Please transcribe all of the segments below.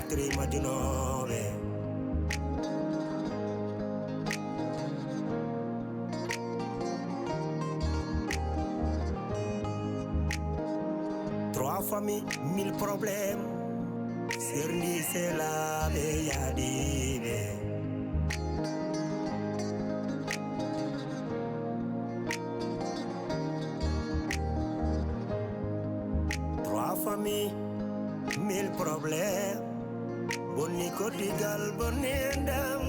batterie majunooɓe trois familles mille problèmes serndi selaɓe yaadiɓe trois familles mille problèmes bonni koddigal bonni ndam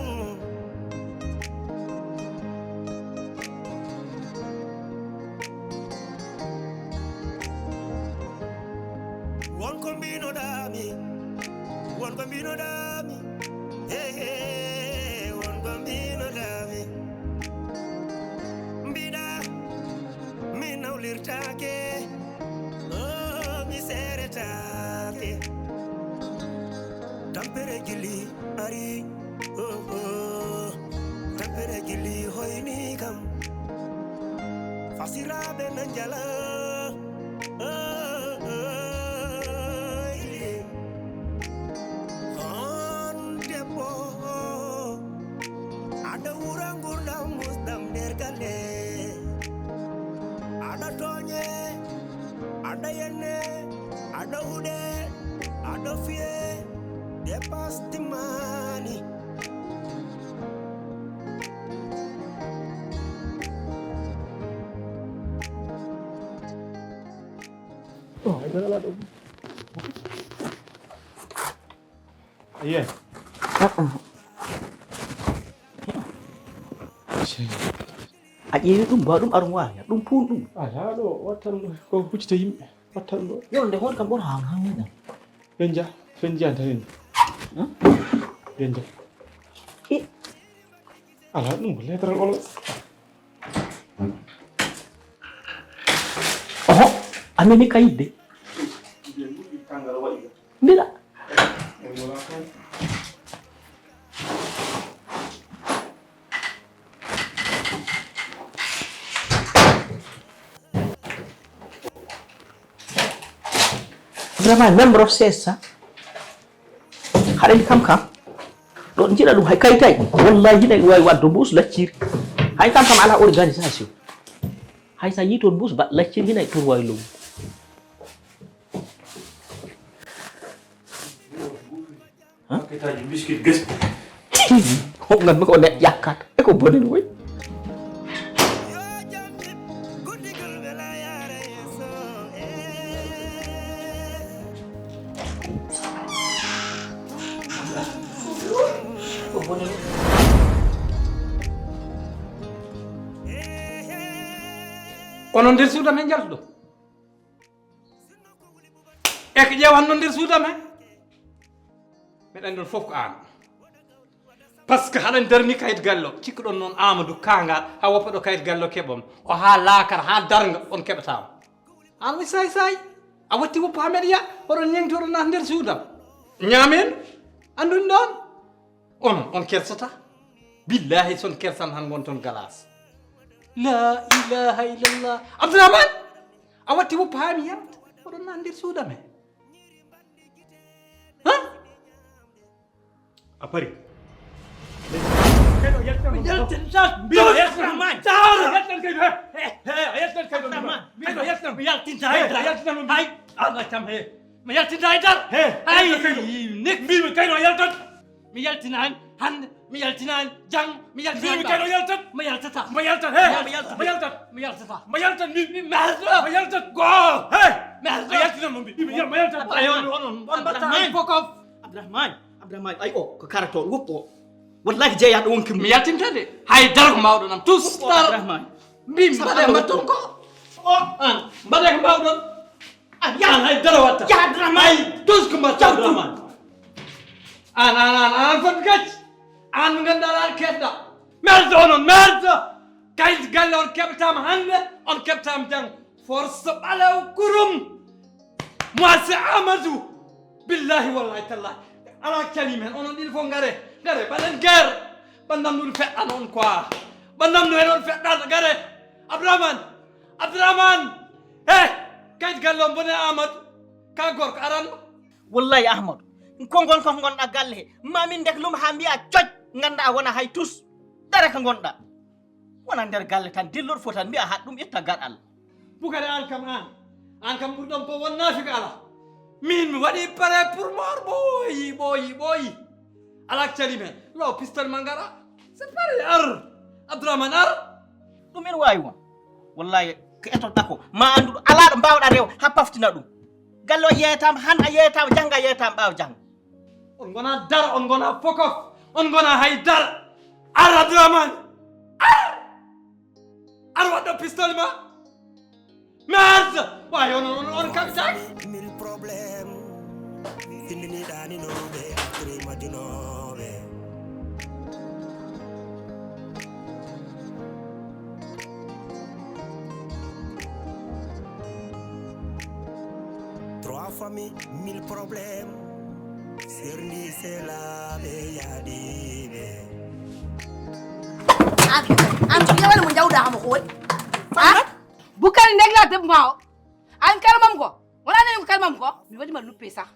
wonko mbinoɗami wonko mbinoɗami wonko mbinoɗami mbiɗa mi nawlirtake mi seretake tampere jilli ari tampere jilli hoyni kam fasiraɓe na jala on debbo aɗa wura gurdam musdam nder galle aɗa toñe aɗa yenne aɗa huɗe aɗa fiye dépasse timani Iya. A ƴeewi ɗum ba ɗum armoire ɗum puun ɗum Ala ɗo wattan ko huccita yimɓe wattan ɗo. yonde hon kam ɓon hanhangina Fenja fenjiyanta hen. Fenja. Ala ɗum ko letral olo. oho ameni kayit de mbiɗa vraiment membre of sesa haɗen kam ɗon jiɗa ɗum hay kayitaji wallahi hiɗa wawi waddo mbus lacciri hay kam ala organisation hay sa yi toon mbus baɗ lacciri hina toon wawi lowmu Paketaji biscuit gesi. hokkatmi ko neɗɗo ƴakkata e ko bonen woy guddigal wela yaara yeeso onon nder suuda men jaltuɗo e ko ƴewanno nder suuda men meɗen ɗon fof ko an par ce que haɗen darni kayit gallo cikkuɗon noon Amadou Kangal ha woppa ɗo kayit gallo keɓon ko ha laakar ha darga on keɓatama an way say say a watti woppa ha meɗa ya oɗon ñengti oɗon nata nder suudam ñamen anduni ɗon on kersata billahi son kersan han gonton galas la ilaha illallah Abdourahmane a watti woppa ha mi yalta oɗon nata nder suuda men A pari. mi yaltinani hande mi yaltinani jang mi yaltinani kayno yaltat. mi yaltata Ma yaltat mi yaltat mi yaltata Ma yaltat mi merda ma yaltat go Hey. merda A yaltinanmo mbi. Ma yaltat. on batta fokof Abdourahmane ay o ko karato woppo wallahi jeeyaɗo wonki mi yaltintade haydara ko mbawɗon am tous dar Abdourahmane mbimi mbaɗe mbatton ko o an mbaɗe ko mbawɗon an haydara watta ya Abdourahmane ay tous ko mbatta Abdourahmane an fot gacc an mo ganduɗa an keɗɗa merde onon merde kayit galle on keɓatama hande on keɓatama janggo force ɓalew kurum moi c'est Amadou billahi wallahi tallahi ala calime hen onon ɗiɗi fof gare ɓaɗen guerre ɓandamnuɗo feɗɗa noon quoi ɓandamnu hen on feɗɗata gare Abdourahmane he kayit galle on bone Amadou ka gorko aranno wallahi Ahmadou kongon ko gonɗa galle he mamin dek lum ha mbiya coƴ ganda wona hay tus dara ko gonɗa wona nder galle tan dillor fo tan mbiya ha ɗum itta gaɗal bukade an kam ɓurɗon po won naafika ala min mi waɗi pare pour mort ɓooyi ala cali men lo pistol ma ngara c'est pareil ar abdourahmane ar ɗum en wawi won wallahi ko etoɗɗa ko ma anduɗo ala ɗo mbawɗa rew ha paftina ɗum galle o yeyatama han a yeyatama jangga a yeyatama ɓaawa jang on gona dar on gona fokof on gona hay dar ar abdourahmane ar waɗɗo pistol ma merde wayi on kam jang mille problème findiniɗaninoɓe akri majjunoɓe trois familles mille problèmes serni selaɓe yaɗiɓe an yawal mo jawda hamo ko bukari ndegla deb mao an kalmam ko wala ne kalmam ko mi wadi ma luppe sax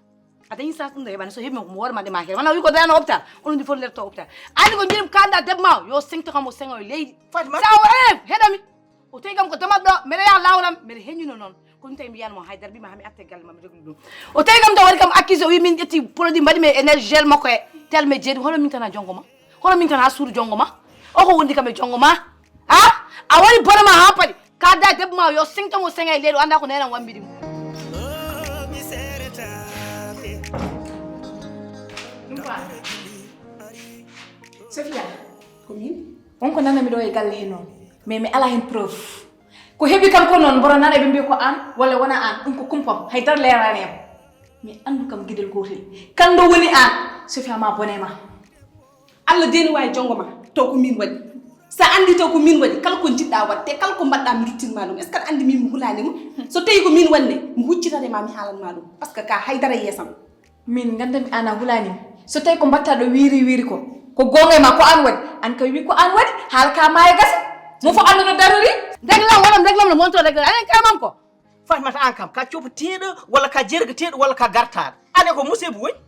adañi sa ɗum de ban so hebi mo worma de makere wana wi ko dana hôpital on di fon lerto hôpital ani ko jirim kanda deb mao yo 5 kamo 5 leydi Fatima sa o hedami o tay gam ko damat do mere ya lawlam mere heñuno non ko tay mi yanmo haydar bi ma hami atte galle ma mi reglu dum o tay gam do wari kam accusé wi min jetti produit mbadi me énergie gel makko e tel me jeedi hono min tan jongoma hono min tan ha suuru jongoma o ko wondi kam e jongoma ha a wari bonama ha padi kada deb ma yo 5 kamo 5 leydi anda ko nenan wambidi mo mi seretaɓe Sofia komin wonko nanami ɗo e galle he noon mais mi ala hen preuve ko heɓi kam ko noon mboro nana ɓe mbi ko an walla wona an ɗum ko kumpam haydara lerani em mais andu kam guiɗel gotel kanɗo woni an Sofia ma bonema Allah deni wawi jongoma to ko min waɗi sa andi to ko min waɗi kala ko jiɗɗa wadde kala ko mbaɗɗa mi ruttinma ɗum est ce que aɗa andi min mi hulanima so tawi ko min wanne mi huccitatema mi haalanma ɗum par ce que ka haydara yeesam min gandami an a hulanima so tawi ko mbatta ɗo wiri ko gonga ma ko an waɗi an ka wi ko an waɗi haala ka maya gasa mo fo anduno darori deglam no monto deglam anen kamam ko Fatimata an kam ka coppateɗo walla ka jergateɗo walla ka gartaɗo ane ko musiba woni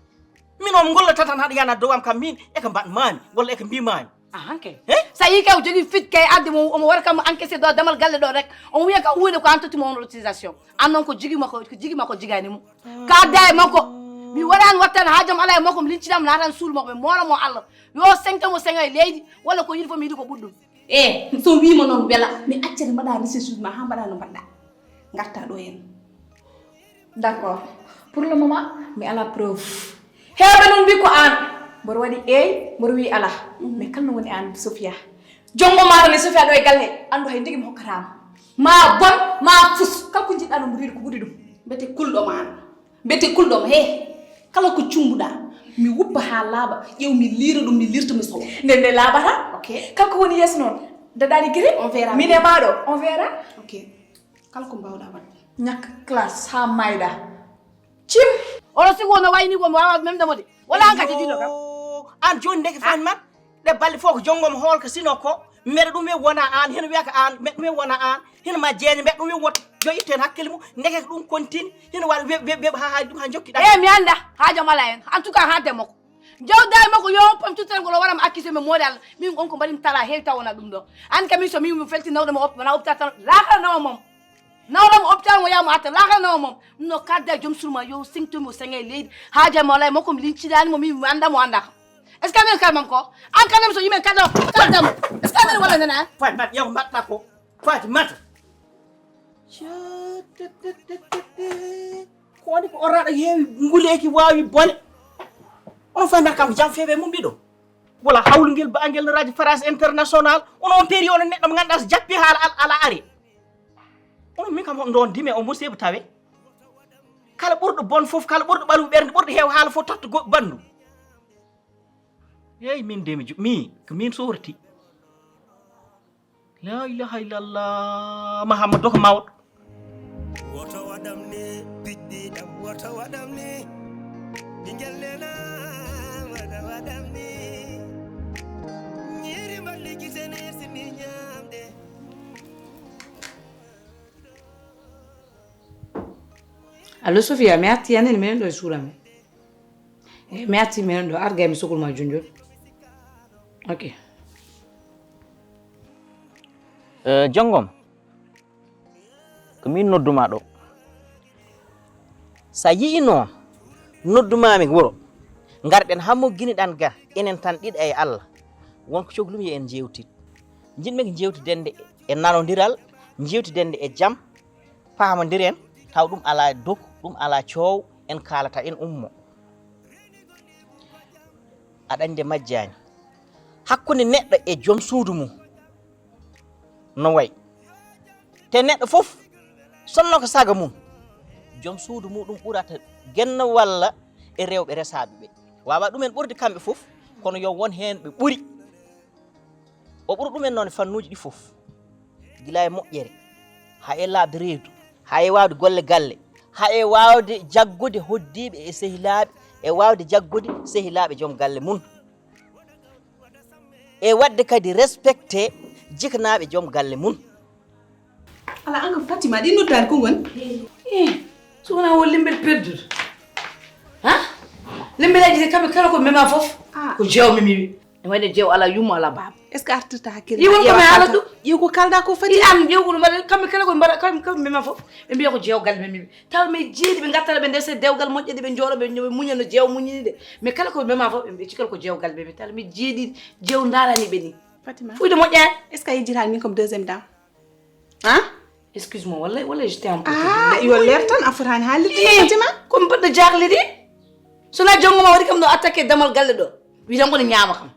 min on gollata tan haɗa yana dow am kam min eko mbaɗmami walla eko mbimami hanke sa yi kay jogi fit kay adde mo omo wara kam encaissé do damal galle do rek on wiya ka uyde ko antoti mo autorisation an non ko jigi mako jigani mo ka day mako mi waran wattan haajam ala e mako mi lincidam natan suul mako be mora mo Allah yo 5 mo 5 leydi walla ko yidi fo mi yidi ko buddum so wima noon wela mi accere mbaɗa recherche ma ha mbaɗa no mbaɗɗa garta ɗo hen d'accord pour le moment mi ala preuve heɓe noon mbi ko an mboɗo waɗi mboɗo wi ala mais kalno woni an Sofia jongo maɗo ne Sofia ɗo e galle andu hay ndegui mi hokkatama ma bon ma fus kala ko jiɗɗa no mboɗo wiide ko ɓuuri ɗum mbete kulɗoma an mbete kulɗoma kala ko cumbuɗa mi wuppa ha laaɓa ƴew mi liira ɗum mi lirta mi sowa nde laaɓata ok kala ko woni yeeso noon daɗaɗi giri on verra min e maɗo on verra ok kala ko mbawɗa wadde ñakka classe ha mayɗa cim ono sigi wono wayni ko mo wawa même demo de wala an kadi dino kam an joni ndeke Fatimata ɗe balɗe fof ko jongoma holko sino ko mbeɗa ɗum wi wona an heno wiya ko an mbeɗa ɗum wi wona an heno ma jeeñe mbeɗa ɗum wi wota yo ittu hen hakkille mum ndeke ko ɗum continue heno waɗa weɓa ha ɗum ha jokkiɗa mi anda haajam ala en en tout cas ha demoko jawda mako yo pam tutere ko waram accusé me modal min on ko mbaɗim tala heewi tawona ɗum ɗo an kam so min felti nawɗo mo wona hôpital tan laakara nawa mom nawɗo mo hôpital mo yamo atta laakara nawa mom ɗum no kadda joom surma yo 5 mo 5 leydi haajam ala mako mi linciɗani mo min anda mo anda est ce que amen kalmam ko an kanam so yimen kadam est ce que amen wala nana Fatimata yaw mbaɗɗa ko Fatimata ko woni ko oraɗo heewi nguleki wawi bone on Fatimata kam ko jam feewe mum ɗiɗo wala hawlu ngel ba angel no radio France international onon période neɗɗo mo ganduɗa so jappi haala ala ari onon min kam ɗon dime o musiba tawe kala ɓurɗo bon fof kala ɓurɗo ɓalwu ɓernde ɓurɗo heew haala fof totta bandu hey min de mi ko min sohrati la ilaha illallah Mahamadou ko mawɗo woto waɗam ni piɗɗiɗam woto waɗam ni ɓingel nena waɗa waɗam ni ñiiri mballi gitene sini ñamde allo Sofia mi arti yanen minen ɗo e suura men merci men do arga mi sukul ma junjun ok Jongom ko min nodduma ɗo sa yii noon noddumami wuro garɗen hammo guiniɗan ga enen tan ɗiɗa e Allah wonko cohlumi yo en jewtit jinmi ko jewtidende e nanodiral jewtidende e jaam paamodiren taw ɗum ala dok ɗum ala coow en kalata en ummo aɗa andi majjani hakkude neɗɗo e joom suudu mum no way te neɗɗo fof sonno ko saga mum joom suudu muɗum ɓurata genno walla e rewɓe resaɓe ɓe wawa ɗumen ɓurde kamɓe fof kono yo won hen ɓe ɓuri o ɓuri ɗumen noon fannuji ɗi fof gila e moƴƴere ha e labde reedu ha e wawde golle galle ha e wawde jaggude hoddiɓe e sehilaɓe e wawde jaggude sehilaɓe joom galle mum e wadde kadi respecté jikanaɓe joom galle mum ala anga Fatima ɗi noddani ko gon sowona wo limbel perdude ha limbeleji de kamɓe kala ko mema fof ko jeew mimi wi e wayde jeew ala yummo ala baaba est ce que artirta hakkille yi won ko mi haala ɗum yi ko kalda ko fati an jeew ko mbaɗa kamɓe kala ko mbaɗa kamɓe mema fof ɓe mbiya ko jeewgal memi wi taw mi jeeɗi ɓe gattana ɓe ndese dewgal moƴƴe ɓe jooɗo ɓe muñano jeew muñini de mais kala ko mema fof ɓe cikal ko jeewgal memi taw mi jeeɗi jeew darani ɓe ni Fatima fuyde moƴƴani est ce que yejjitani min comme deuxième dame hein excuse moi walla j'étais un peu yo leer tan a fotani haalirde Fatima komi mbaɗɗo jahli de sona jongoma waɗi kam ɗo attaqué damal galle ɗo witan ko ne ñaama kam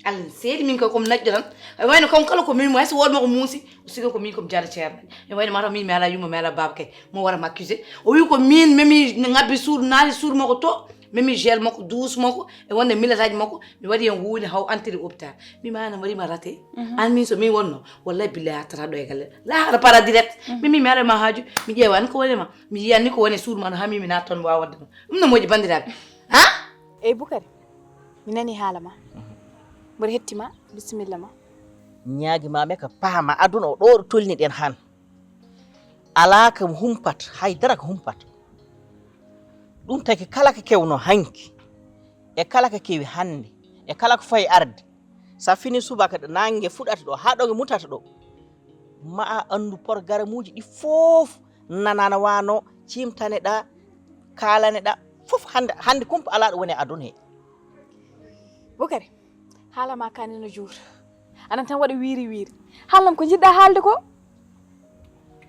Allah seedi min komi naƴƴo tan e wayno comme kala ko min hayso wodma ko muusi o sigo ko min komi jaara ceerno e wayno mataw min mi ala yumma mi ala baba kay mo wara m'accusé o wi ko min memi ngabbi suudu naati suudu makko to memi gel makko douce makko e wonde millataji makko mi waɗi hen wuuli haw entiri hôpital mi mana warima raté an min so min wonno wallahi billahi hattata ɗo e galle lahara para direct mimi mi ala ma haaju mi ƴeewani ko wonima mi yiyanni ko woni suudu ma no hammi mi naat toon mi wawa wadde ɗum ɗum no moƴƴi bandiraɓe ha eyyi Boukary mi nani haala ma mboɗo hettima bisimilla ma ñaaguimami ko paama aduna o ɗo ɗo tolniɗen han ala kam humpat haydara ko humpat ɗum taki kala ko kewno hanki e kala ko kewi hande e kala ko fayi arde sa fini subaka ɗo nangue fuɗata ɗo ha ɗoge mutata ɗo ma a andu programme uji ɗi fof nanana wano cimtaneɗa kalaneɗa fof hande kumpa ala ɗo woni aduna he Boukary haala ma kani no juuta anan tan waɗa wiiri wiiri haalam ko jiɗɗa haalde ko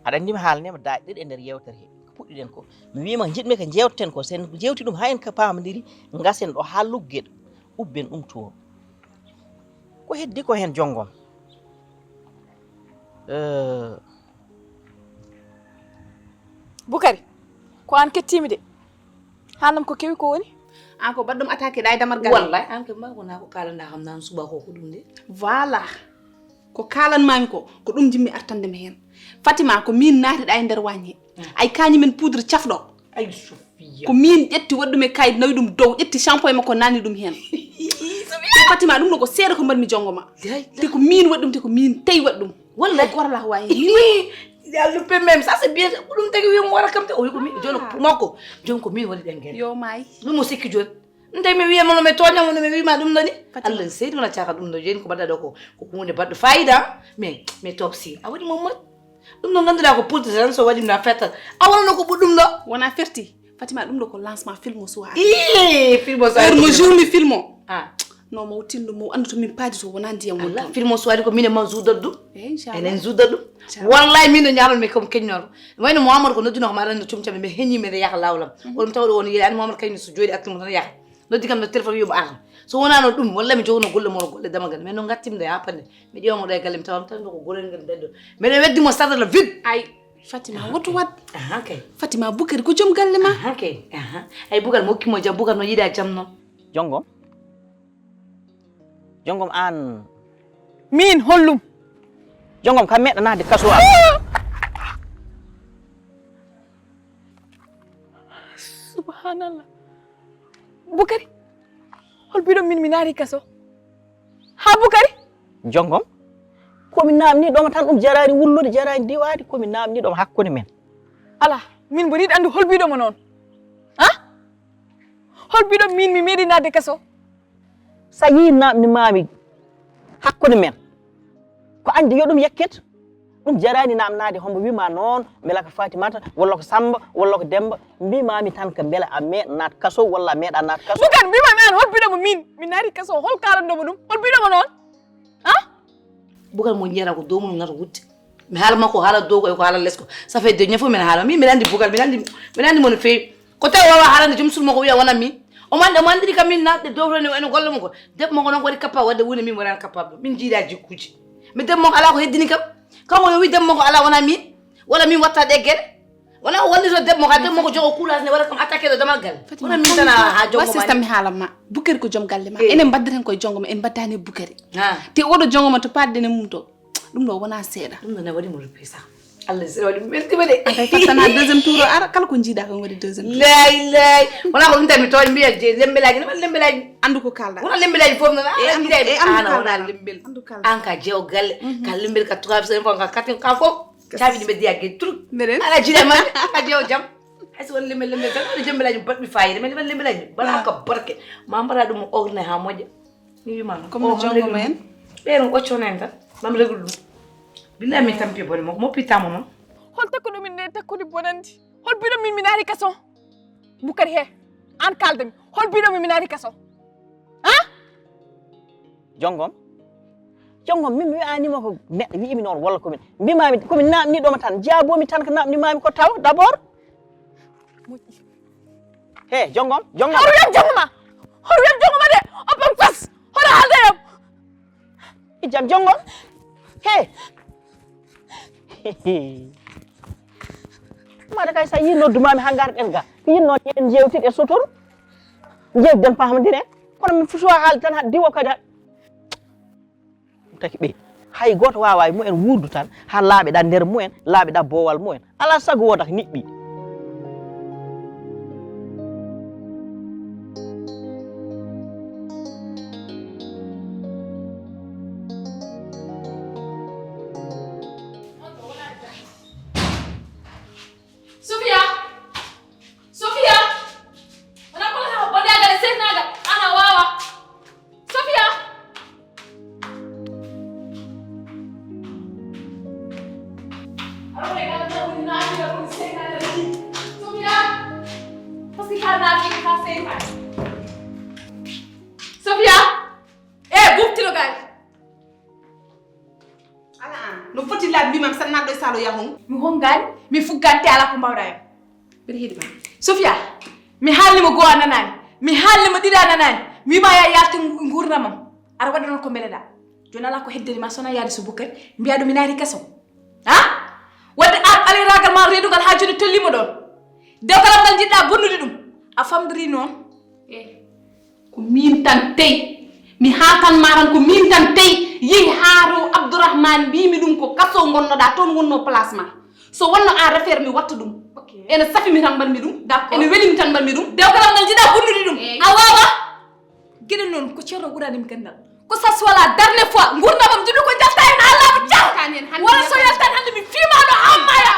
aɗa andi mi haalnima daaɗi ɗiɗi e nder yewtere he ko puɗɗiɗen ko mi wima jiɗmi ko jewteten ko sen jewti ɗum ha en ko pamodiri gasen ɗo ha luggueɗo ubben ɗum toon ko heddi ko hen jonggom Boukary ko an kettimi de haalam ko kewi ko woni an ko baɗɗum attaqué ɗa e damar galle wallahi an ke ma wona ko kalanda kam nan suba ko ɗum de voilà ko kalanmami ko ɗum jimmi artandemi hen Fatima ko min naatiɗa e nder wagne he ay kañi men poudre cafɗo ay Sofia ko min ƴetti waɗɗum e kayit nawi ɗum dow ƴetti shampo e makko nanni ɗum hen Fatima ɗum ɗo ko seeɗa ko mbaɗmi jongoma te ko min waɗi ɗum te ko min tawi waɗi ɗum wallahi gorla wawi yalla pe même ça c'est bien ɗum tagi wi mo wara kam te o wi ko min joni makko joni ko min waɗi ɗen guel yo maayi ɗum mo sikki joni nde mi wiyama no mi toñamo no mi wima ɗum ɗoni Allah seydi wona caka ɗum ɗo joni ko mbaɗɗa ɗo ko hunde baɗɗo fayida mais mi topsi a waɗi mommat ɗum ɗo ganduɗa ko pulti tan so waɗi na fettal a wonano ko ɓuɗɗum ɗo wona ferti Fatima ɗum ɗo ko lancement film o suwa film o heure mo jour mi film o ah non mo tinɗum mo andu to min paadi to wona ndiyam won Allah film o suwadi ko min e ma juudat ɗum inchallah enen juudat ɗum wallahi min ɗo ñalon mi comme keññoto wayno Mouhamadou ko noddino ko maɗa no cumcami mi heññimi nde yaha lawlam oɗum tawɗo won yiyaani Mouhamadou kañum so jooɗi actimo tan yaha noddi kam no téléphone wiyomo arta so wonano ɗum wallahi mi jogono golle mono golle damagal mais no gattimde ha pande mi ƴewmo ɗo e galle mi tawam tan ko golel ngel beddo mbeɗo weddimo sadala vide ay Fatima woto wat kay Fatima Boukary ko joom galle ma kay ay Boukary mo hokkimo jam Boukary no yiiɗa jam noon jonggom an min hollum jonggom kam meɗanade kaso am subhanallah Boukary hol biɗo min mi naati kaso ha Boukary jonggom komi namniɗoma tan ɗum jarani wullude jarani diwade komi namniɗoma hakkude men ala min mboɗi yiɗi andu hol biɗomo noon ha hol biɗo min mi meeɗi nadde kaso sa yi namni mami hakkude men ko andi yo ɗum yakket ɗum jarani namnade hombo wima noon beela ko Fatimata walla ko Samba walla ko Demba mbimami tan ko beela a meeɗa nat kaso walla a meeɗa nat kaso bukan mbimami an hol biɗomo min mi naati kaso hol kalannomo ɗum hol biɗomo noon bugal mo jera ko domum ngata wutte mi haala makko haala dogo e ko haala lesko ça fait de ñafo men haala mi andi bugal mi andi mon feewi ko tawi wawa haalande jom sulmo ko wiya wona min o mandiri kam min natde dowrone eno golle mo ko debbo mo ko noon waɗi capable wadde woni min wonani capable min jiiɗa jikkuji mi debbo mo ko ala ko heddini kam kanko yo wi debbo mo ko ala wona min wala min watta ɗe gueɗe wona o wallito debbo mo ka debbo mo ko jogo courage ne waɗa kam attaqué ɗo damal galle wona min tan ha jongo mi haalanma Bukari ko joom galle ma enen baddaten koye jongo ma en baddani Bukari te oɗo jongo ma to paddene mum to ɗum ɗo wona seeɗa ɗum ɗo ne waɗi mo rupi sa Allah sira waɗi weltima de atay fattana deuxiéme tour o ara kala ko jiiɗa kan waɗi deuxiéme tour lay wona ko ɗum tan mi toñ mbiya lembelaji ne waɗi lembelaji andu ko kalɗa wona lembelaji fof noon ana wona lembel andu kalɗa an ka jeewo galle ka lembel ka 3 ka katin ka fof caabi ɗi mbeddi yagge tur ala jiiɗe ma ka jeewo jam hayso won lembel tan waɗi lembelaji baɗɗi fayida mais waɗi lembelaji bala ka barke ma mbaɗa ɗum orne ha moƴƴa mi wima comme jongo ma en ɓeeɗum ɓoccono en tan mam regul ɗum billahi min tampi bone mo moppitama noon hol takkuɗo min nde takkude bonandi hol biɗo min mi naati kaso Bukari he an kaldami hol biɗo min mi naati kaso jongom min mi wi'anima ko neɗɗo wi'imi noon walla komin mbimami komin namniɗoma tan jaabomi tan ko namdimami ko taw d' abord he jongom hol wiyam jongoma de o pam fas hoɗo haalde yam i jam jongom he made kay sa yi noddumami ha garɗen ga ko yinno en jewtid e sutor jewden pamodiren kono min fusuwa haalde tan ha diwo kadi taki ɓe hay goto wawa mumen wuurdu tan ha laaɓeɗa nder mumen laaɓeɗa boowal mumen ala sago woda ko niɓɓi Sofia wona ko ha bodagal senagal ana wawa Sofia Sofia buftilo gay ala an no foti laaɓi mbimam tan naɗɗo e salo yahon mi hongani mi fuggante ala ko mbawɗa hen mbiɗa heeɗi ma Sofia mi haalnima goo a nanani mi haalnima ɗiɗi a nanani mi wima ya yalti gurdamam aɗa waɗa noon ko meleɗa joni ala ko heddanima sona yaade so Bukari mbiya ɗum mi naati kaso wadde an aliragal ma reedugal ha joni tollima ɗon dewtalam ngal jiɗɗa bonnude ɗum a famdori noon ko min tan tawi mi haatanma tan ko min tan tawi yehi haaro Abdourahmane mbimi ɗum ko kaso gonnoɗa toon wonno place ma so wonno an refere mi watta ɗum ene safimi tan mbanmi ɗum ene welimi tan mbanmi ɗum dewtalam ngal jiɗɗa bonnude ɗum a wawa gueɗe noon ko ceerno ɓuranimi gandal ko ça soit la dernière fois gurdamam jiɗɗo ko jalta hen hallaɓe jam wala so yaltani hande mi fimaɗo ammaya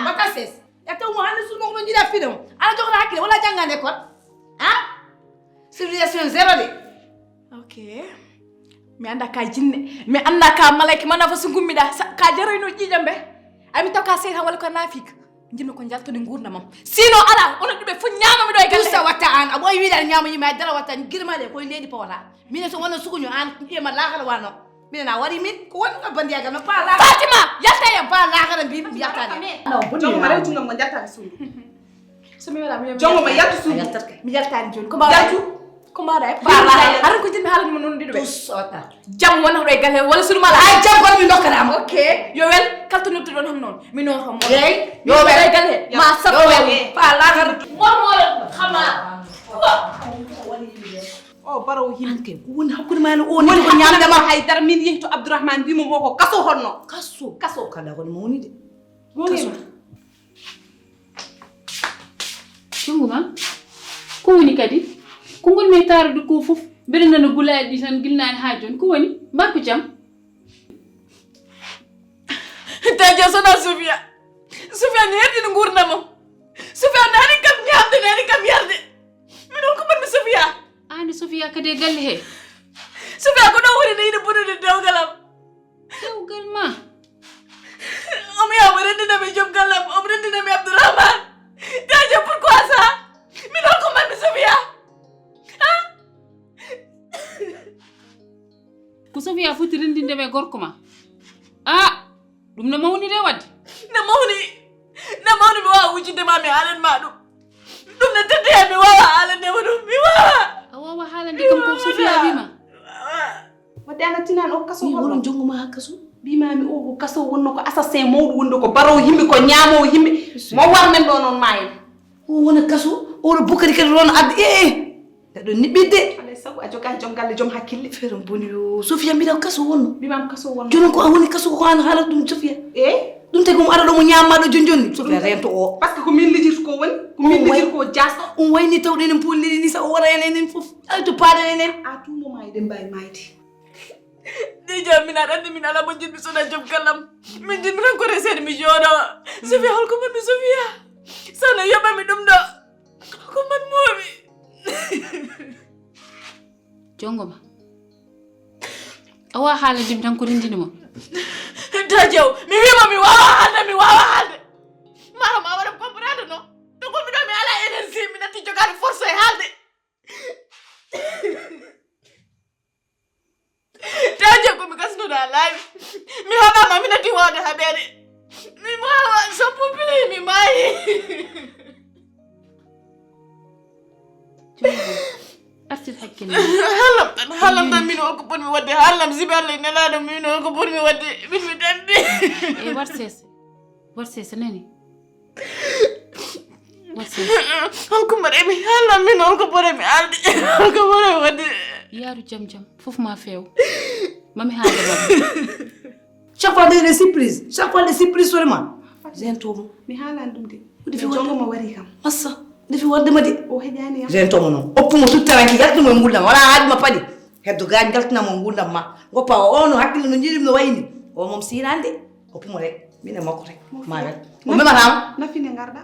baka ses yakta mo hande sulmo ko jiɗa fiɗum ana jogata hakkille wala jangande école civilisation zéro de ok mi anda ka jinne mi anda ka malayka mana fa so gummiɗa ka jarayno ƴiƴam ɓe ami taw ka seytan walla ko nafika jinno ko jaltude gurdamam sino ala onon ɗuɓe fof ñamami ɗo e galle sa watta an a ɓoyi wiɗani ñama yimɓe a dara watta girmade koye leydi pawata mine so wonno sukuño an ƴema lakara wano minen a wari min ko woni ɗo bandiyagal no pa lakara Fatima yalta yam pa lakara mbi yattane jongo ma rewtugam mo jaltani suudu so mi waɗa mi jongo ma yaltu suudu mi jaltani joni ko mbawɗa ko mbawɗa e pa haran ko jinmi haalanima noon ɗiɗo ɓe watta jam wona ɗo e galle wala sulumala ay jam gon mi dokkanama ok yo wel kaltonirtu ɗon ham noon mi noon kam eyyi yo wel e galle ma sappo pa lakara mormore xama o barawo himɓe ko woni hakkude ma no woni ko ñamdema haydara min yehi to Abdourahmane mbimo mo ko kaso honno kaso kala kono mo woni de jongoma ko woni kadi ko gonmi tarude ko fof mbeɗa nana gulaɗi ɗi tan guilnani ha joni ko woni mbar ko jaam tajo sona Sofia Sofia ne yardi ngurna mo Sofia nani kam nyamde nani kam yarde min on ko man Sofia ani Sofia kade galle he Sofia ko do wuri ne ina bunude dewgalam dewgal ma Ami amrende na me jom galam amrende na me Abdurrahman Daja pourquoi ça min on ko man Sofia ko Sofia futi rendinde be gorko ma dum na mawni de wadde na mawni mi wawa wujinde mami halen ma dum na tedde mi wawa halande ma dum mi wawa a wawa halande kam ko Sofia bima wadde ana tinan o kaso mi woron jonguma ha kaso bimami o kaso wonno ko assassin mawdu wonno ko baro himbe ko nyaamowo himbe mo war men do non mayen o wona kaso o Bukari kadi ron adde do nibide alay sago a joga jom galle jom hakkille feeram boni yo Sofia mi daw kaso wonno bimam kaso wonno jonon ko a woni kaso ko an hala dum Sofia dum te ko ada do mo nyamma do jonjonni Sofia rento o parce que ko min lijir ko woni ko min lijir ko jas on wayni tawde en polli ni sa o wara enen fof ay to paade enen a tout moment ide mbay mayde déjà min andi min ala mo jidmi sona jom kallam min jidmi tan ko resede mi joda Sofia hol ko man Sofia sana yoba mi dum do ko man momi jongoma awa haalandim tan ko rindini mo dajaw mi wima mi wawa haalde mama wara comprendre no to ko mi do mi ala énergie mi nati jogade force e haalde dajaw ko mi kasno da live mi hama mi nati wawde habede mi wawa so populi mi mayi artir hakkille halam tan min o ko bon mi wadde halam ziballe nelado min o ko bon mi wadde min mi dambi e war sese nani war sese holko maremi halam min o ko bon mi aldi ko bon mi wadde yaaru jam fof ma feew mami haade ma chaque fois des surprises seulement zento mi halan dum de jongo mo wari kam massa defi wadde ma de o hedani yam zento mo non oppumo tuttaranki galtumo nguldam wala haadima padi heddo gañ galtunamo nguldam ma goppa o no hakkille no jirim no wayni o mom sinande oppumo rek mine makko rek ma wel o mematama nafine ngarda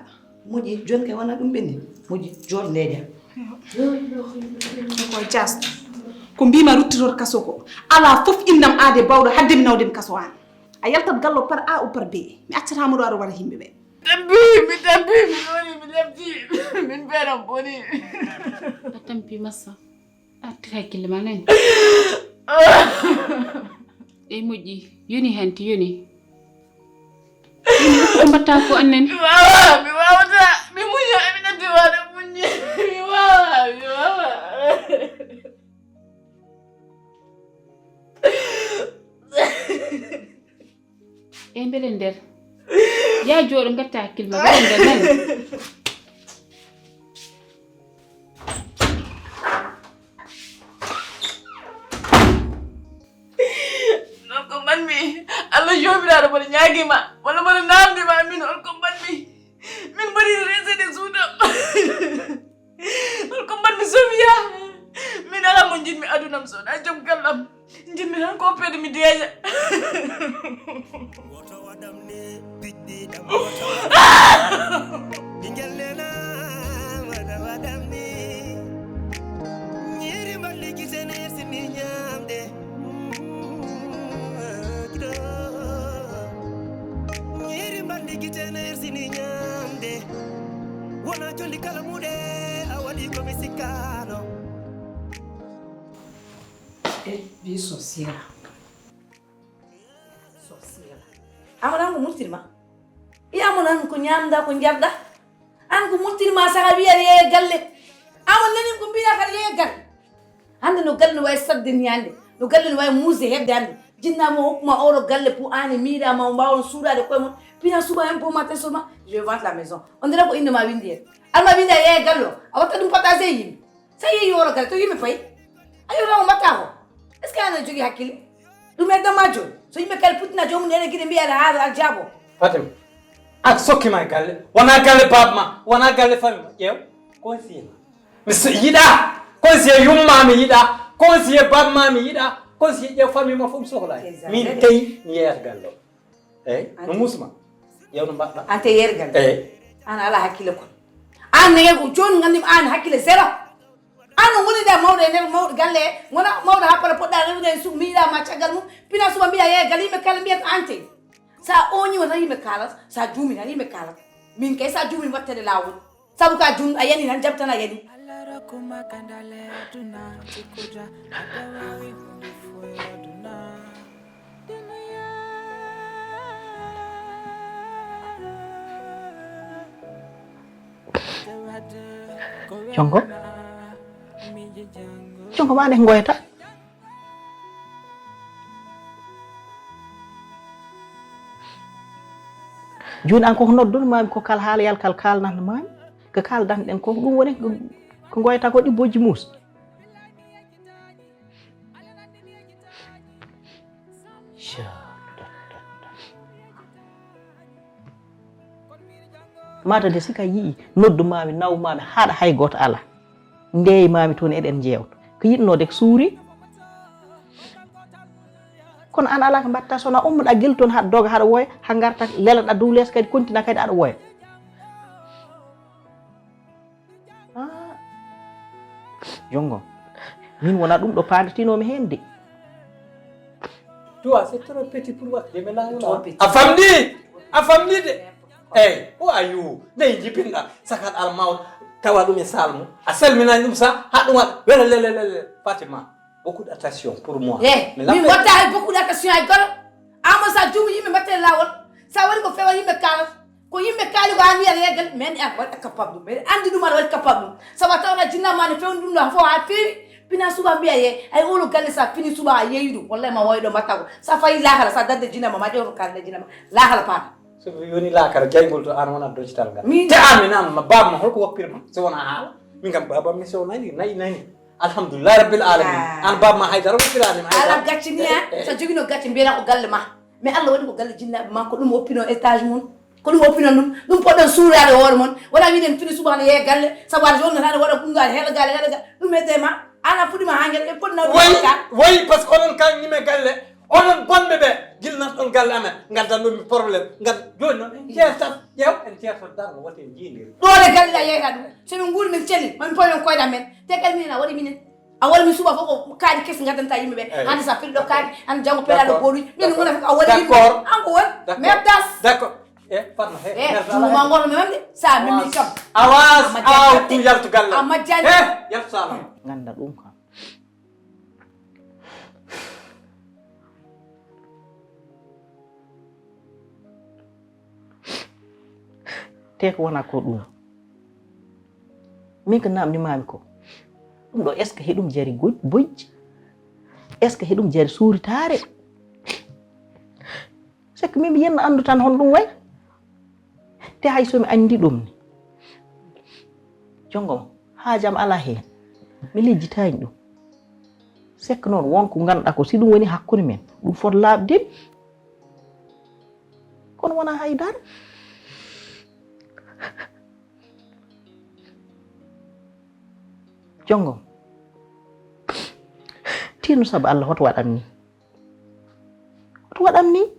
moƴƴi joni kay wona ɗum ɓenni moƴƴi jooɗo ndeja ko jas ko mbima ruttitor kaso ko ala fof innam aade bawɗo hadde mi nawde mi kaso an a yaltat gallo par A ou par B mi accatama ɗo aɗa wara himɓe ɓe mi tampi mi woni mi lebti min beeram boni a tampi massa artir hakkille ma nani e moƴƴi yoni hanti yoni ko mbatta ko annani mi wawata mi muño mi natti wade muñi mi wawa e mbele nder ya jooɗo gatta hakkille ma mbele nder nani ko manmi Allah jomiraɗo mboɗo ñaguima walla mboɗo namdima min holko mbanmi min mbaɗi resede suudam holko mbanmi Sofia min ala mo jinmi adunam sona joom gallam jinmi tan ko pede mi deeƴa Wona jolli kala mude a wadi ko mi sikkano bi sorcière amana ko multirma iyamo nan ko nyamda ko jarda an ko multirma saka wiya ye galle amon nanin ko biya kala ye gal hande no galle no way sadde nyande no galle no way muuse hebde hande jinna mo hokuma oro galle pour ane mira ma mbawon soudade ko mon pina suba un peu matin seulement je vends la maison on dirait ko inde ma windi alma windi ye gallo awata dum pata sey sa yi oro galle to yimi fay ayo raw mata ko est-ce que ana jogi hakkile dum e damajo so yimi kal putina jom nene gide mbiya hada al jabo Fatim ak sokki ma galle wana galle babma wana galle fami yew ko siya mi yida ko siya yumma mi yida ko siya babma mi yida ko siya je fami ma fum sohla min tay yeer gallo no musma yow no mbaɗɗa ante yergal eyi an ala hakkille kon an nege ko joni gandim an hakkille zéro an no woni da mawɗo e nder mawɗo galle wona mawɗo happara poɗɗa rewnde suuɓa miyiɗama caggal mum pina suuɓa mbiya yegal yimɓe kala mbiyata ante sa oñima tan yimɓe kalat sa juumi tan yimɓe kalat min kay sa juumi wattede lawol sabu ka juum a yani tan jabtana a yani jongo ma ne ngoyata joni an koko noddonmami ko kala haala yalkal kalnanno mami ko kaldan ɗen ko ɗum woni ko ngoyata ko ɗibboji muus mata de sika yii noddumami nawmami haɗa hay goto ala ndeyimami toon eɗen jewta ko yiɗnode ko suuri kono an ala ko mbatta sona ummoɗa guel toon haɗa doga haɗa woya ha garta lelaɗa dow less kadi continue kadi aɗa woya jongo min wona ɗum ɗo pandatinomi hen de toi c'est trop petit pour watde mi nawna a famɗi de eyyi o ayu nayi jibinɗa sakat almawɗo tawa ɗum e salmo a salminani ɗum sa ha ɗum waɗa wela lelelele Fatima beaucoup d'attention pour moi min watta hay beaucoup d'attention hay goto ama sa juumi yimɓe mbattede lawol sa waɗi ko fewa yimɓe kalat ko yimɓe kaali ko an wiyata yegal men an waɗa capable ɗum mbeɗa andi ɗum aɗa waɗi capable ɗum sabu tawata jinnama ne fewni ɗum ɗo fof ha feewi pina suba mbiya ye ay olo galle sa fini suba a yeeyi ɗum wallahi ma wawi ɗo mbatta ko sa fayi lakala sa dadde jinama ma ƴewto kalde jinama lakala paata so yoni laakara jaygol to an wona docital ngal te an mi namma babama holko woppirma so wona haala min kam babam mi so nani nani alhamdulillah rabbil alamin an babma haydara woppirani ala gacci ni so jogino gacci mbiyana ko galle ma mais Allah waɗi ko galle jinnaɓe ma ko ɗum woppino étage mum ko ɗum woppino ɗum poɗɗon suurade hoore moon wona wiɗen fini subahana yeehe galle sabu aɗa jonnata aɗa waɗa ɓungade heɗagale ɗum hedema ana fuɗɗima ha guel e poɗɗinawɗ woyi par ce que onon kan ñime galle onon bonɓe ɓe gilnat ɗon galle amen gaddan ɗum probléme gad joni noon en ceertat ƴeew en ceertat dargo wote en jiidiri ɗone galle ɗa yeyta ɗum somin guuri min celli mami poñon koyɗa men te kadi minen a waɗi minen a waɗi min suba fof ko kaaɗi kesi gaddanta yimɓe ɓe hande sa fiɗi ɗo kaaki hande janggo peɗaɗo goɗuy min gona fof a waɗi yimɓe an ko woni mebdas d'accord Fatma ma gono mi mamde sa mimi kam awas aw tu yaltu galle a majjani yaltu salam ganda ɗum kam te ko wona ko ɗum min ko namdimami ko ɗum ɗo est ce que heɗum jari bojji est ce que heɗum jari suuritare c'est que min mi yenno andu tan hon ɗum way te hay somi andi ɗum ni jongom haajam ala hen mi lejjitani ɗum c'est que noon wonko ganduɗa ko si ɗum woni hakkude men ɗum fot laaɓdemi kono wona haydara jongom tinu sabu Allah hoto waɗam ni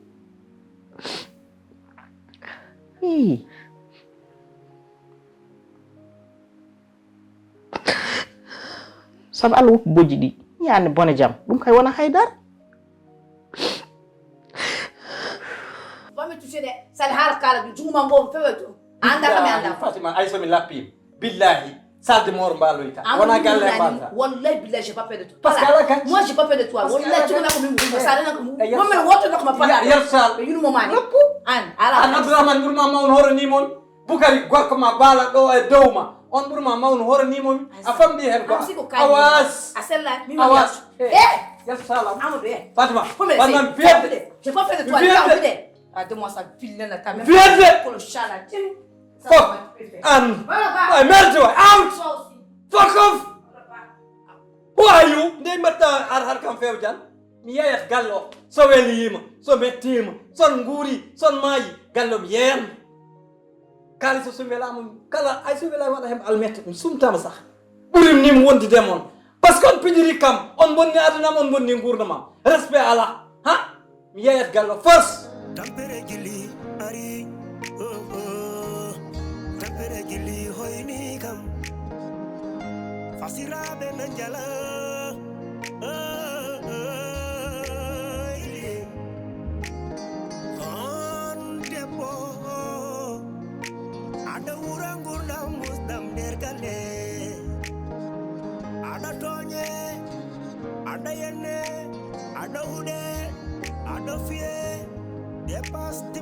sabu Allah woppi bojji ɗi ñaande bone jam ɗum kay wona haydara fami touché de sali haala kala ɗum junguma ngo fewe to anda kam anda Fatima ay somi lappima billahi salde mor mbaloyta wona galle mbata wallahi billahi j'ai pas peur de toi parce que ala kan moi j'ai pas peur de toi wallahi tu n'as comme moi ça n'a comme moi men woto nak ma fala yar sal yunu mo mani an ala an abdourahmane burma mawno horo ni mon bukari gorko ma bala do e dowma on burma mawno horo ni mon a famdi hen ko awas asella mi awas yar salam amadou Fatima Fatima j'ai pas peur de toi ah de moi ça file na ta même pour le chala fuck and I melt you out fuck off who are you ndey matta har kam few jan mi yeyat gallo so welima so mettima son nguuri son maayi gallo mi yeyan kala so welama kala ay so welama wada hem almette dum sumtama sax burim nim wondi demon parce que on pidiri kam on bonni aduna on bonni ngurdama respect ala ha mi yeyat gallo force tampere jili ari tampere gili hoyni kam fasiraɓe nan jala on debbo aɗa wura gurdam musdam nder galle aɗa toñe aɗa yenne aɗa huɗe aɗa fiye dépasse